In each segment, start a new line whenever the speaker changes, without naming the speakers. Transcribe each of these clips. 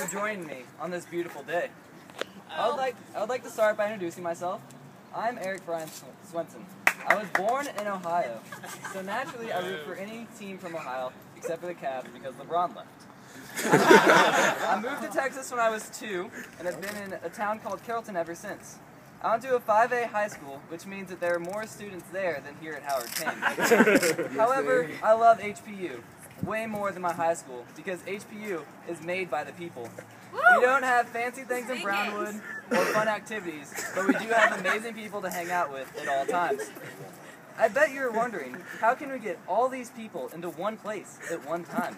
for joining me on this beautiful day. I would like to start by introducing myself. I'm Erik Swenson. I was born in Ohio, so naturally I root for any team from Ohio except for the Cavs because LeBron left. I moved to Texas when I was 2 and have been in a town called Carrollton ever since. I went to a 5A high school, which means that there are more students there than here at Howard King. However, I love HPU way more than my high school because HPU is made by the people. We don't have fancy things in Brownwood or fun activities, but we do have amazing people to hang out with at all times. I bet you're wondering, how can we get all these people into one place at one time?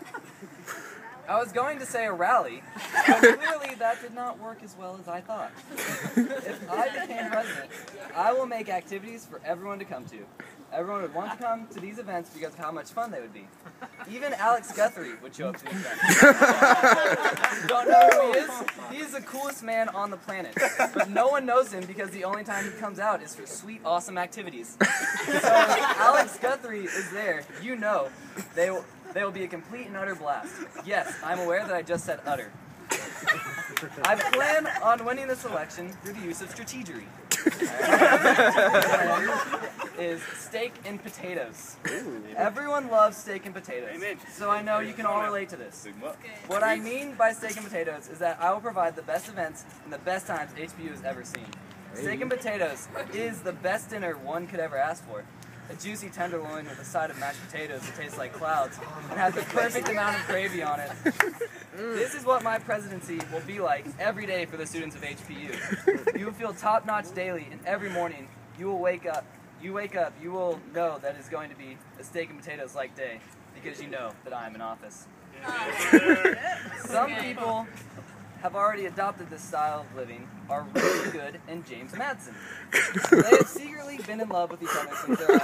I was going to say a rally, but clearly that did not work as well as I thought. If I became president, I will make activities for everyone to come to. Everyone would want to come to these events because of how much fun they would be. Even Alex Guthrie would show up to the event. Don't know who he is? He is the coolest man on the planet. But no one knows him because the only time he comes out is for sweet, awesome activities. So if Alex Guthrie is there, you know they will be a complete and utter blast. Yes, I'm aware that I just said utter. I plan on winning this election through the use of strategery. Is steak and potatoes. Everyone loves steak and potatoes, so I know you can all relate to this. What I mean by steak and potatoes is that I will provide the best events and the best times HPU has ever seen. Steak and potatoes is the best dinner one could ever ask for. A juicy tenderloin with a side of mashed potatoes that tastes like clouds and has the perfect amount of gravy on it. This is what my presidency will be like every day for the students of HPU. You will feel top-notch daily, and every morning you will wake up, you will know that it's going to be a steak and potatoes-like day because you know that I am in office. Some people have already adopted this style of living are really good and James Madsen. They have secretly been in love with each other since their eyes.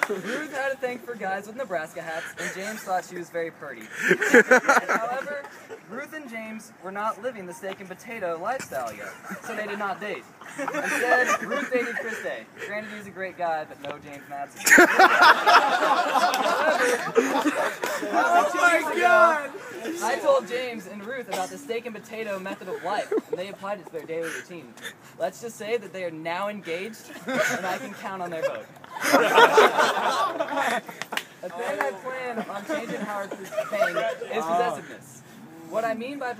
Ruth had a thing for guys with Nebraska hats, and James thought she was very pretty. However, Ruth and James were not living the steak and potato lifestyle yet, so they did not date. Instead, Ruth dated Chris Day. Granted, he's a great guy, but no James Madsen. I told James and Ruth about the steak and potato method of life, and they applied it to their daily routine. Let's just say that they are now engaged, and I can count on their vote. A thing I plan on changing Howard's thing is possessiveness. What I mean by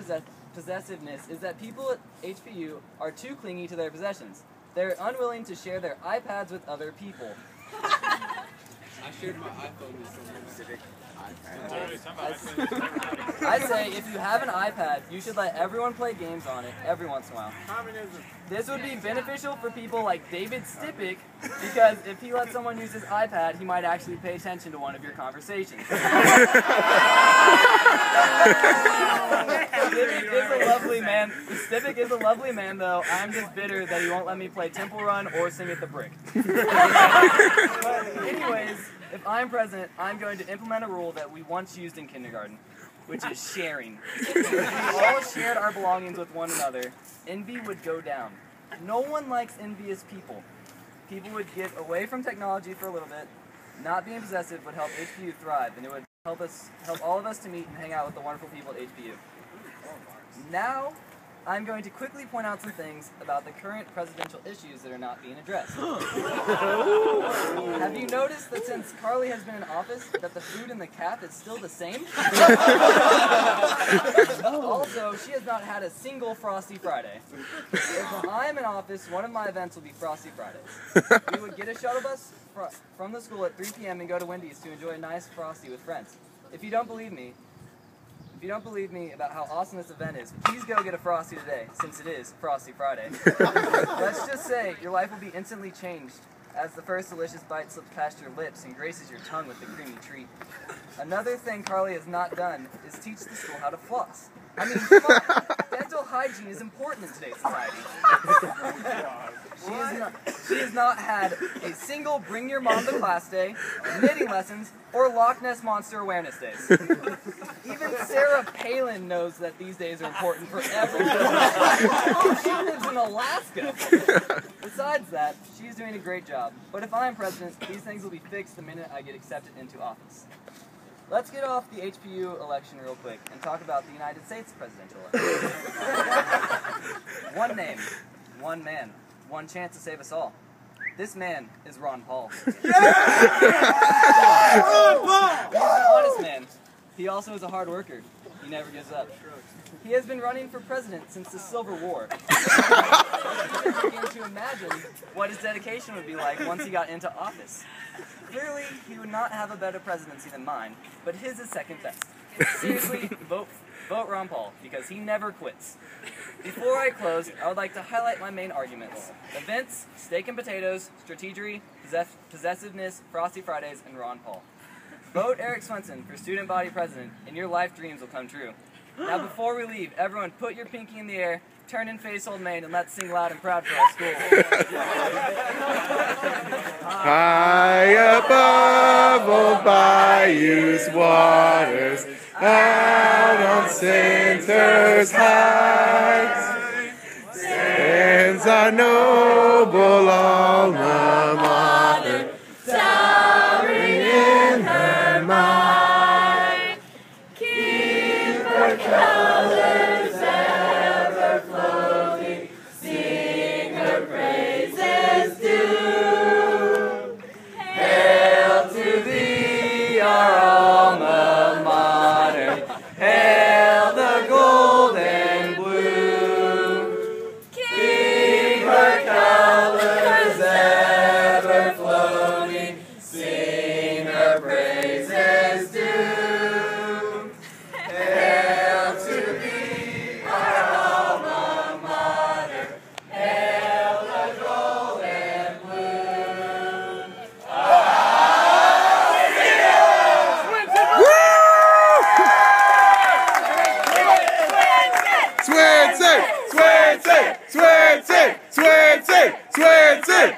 possessiveness is that people at HPU are too clingy to their possessions. They're unwilling to share their iPads with other people.
I shared my iPhone with someone specific.
I say if you have an iPad, you should let everyone play games on it every once in a while. This would be beneficial for people like David Stipik because if he lets someone use his iPad, he might actually pay attention to one of your conversations. Stipik is a lovely man. Stipik is a lovely man, though. I'm just bitter that he won't let me play Temple Run or Sing at the Brick. But anyways, if I'm president, I'm going to implement a rule that we once used in kindergarten, which is sharing. If we all shared our belongings with one another, envy would go down. No one likes envious people. People would get away from technology for a little bit. Not being possessive would help HPU thrive, and it would help all of us to meet and hang out with the wonderful people at HPU. Now, I'm going to quickly point out some things about the current presidential issues that are not being addressed. Have you noticed that since Carly has been in office, that the food in the cap is still the same? Also, she has not had a single Frosty Friday. If I'm in office, one of my events will be Frosty Fridays. We would get a shuttle bus from the school at 3 p.m. and go to Wendy's to enjoy a nice Frosty with friends. If you don't believe me about how awesome this event is, please go get a Frosty today, since it is Frosty Friday. Let's just say your life will be instantly changed as the first delicious bite slips past your lips and graces your tongue with the creamy treat. Another thing Carly has not done is teach the school how to floss. I mean, dental hygiene is important in today's society. She has not had a single Bring Your Mom to Class Day, knitting lessons, or Loch Ness Monster Awareness Days. Even Sarah Palin knows that these days are important for everyone. She lives in Alaska. Besides that, she's doing a great job. But if I'm president, these things will be fixed the minute I get accepted into office. Let's get off the HPU election real quick and talk about the United States presidential election. One name, one man, one chance to save us all. This man is Ron Paul. Ron Paul! He's an honest man. He also is a hard worker. He never gives up. He has been running for president since the Civil War. I begin to imagine what his dedication would be like once he got into office. Clearly, he would not have a better presidency than mine, but his is second best. Seriously, vote Ron Paul, because he never quits. Before I close, I would like to highlight my main arguments. Events, steak and potatoes, strategery, possessiveness, Frosty Fridays, and Ron Paul. Vote Erik Swenson for student body president, and your life dreams will come true. Now before we leave, everyone put your pinky in the air, turn and face Old Main, and let's sing loud and proud for our school.
High above old bayous waters, out on Center's heights, stands our noble alma mater, towering in her might. Keep her colors ever floating, sing her praises due. Hail to thee, our alma mater, hail the gold and blue. Keep her colors ever floating, sing her praises due. Hail to thee, our alma mater, hail the gold and blue. Swenson! Swenson! Swenson! Swenson! Swenson!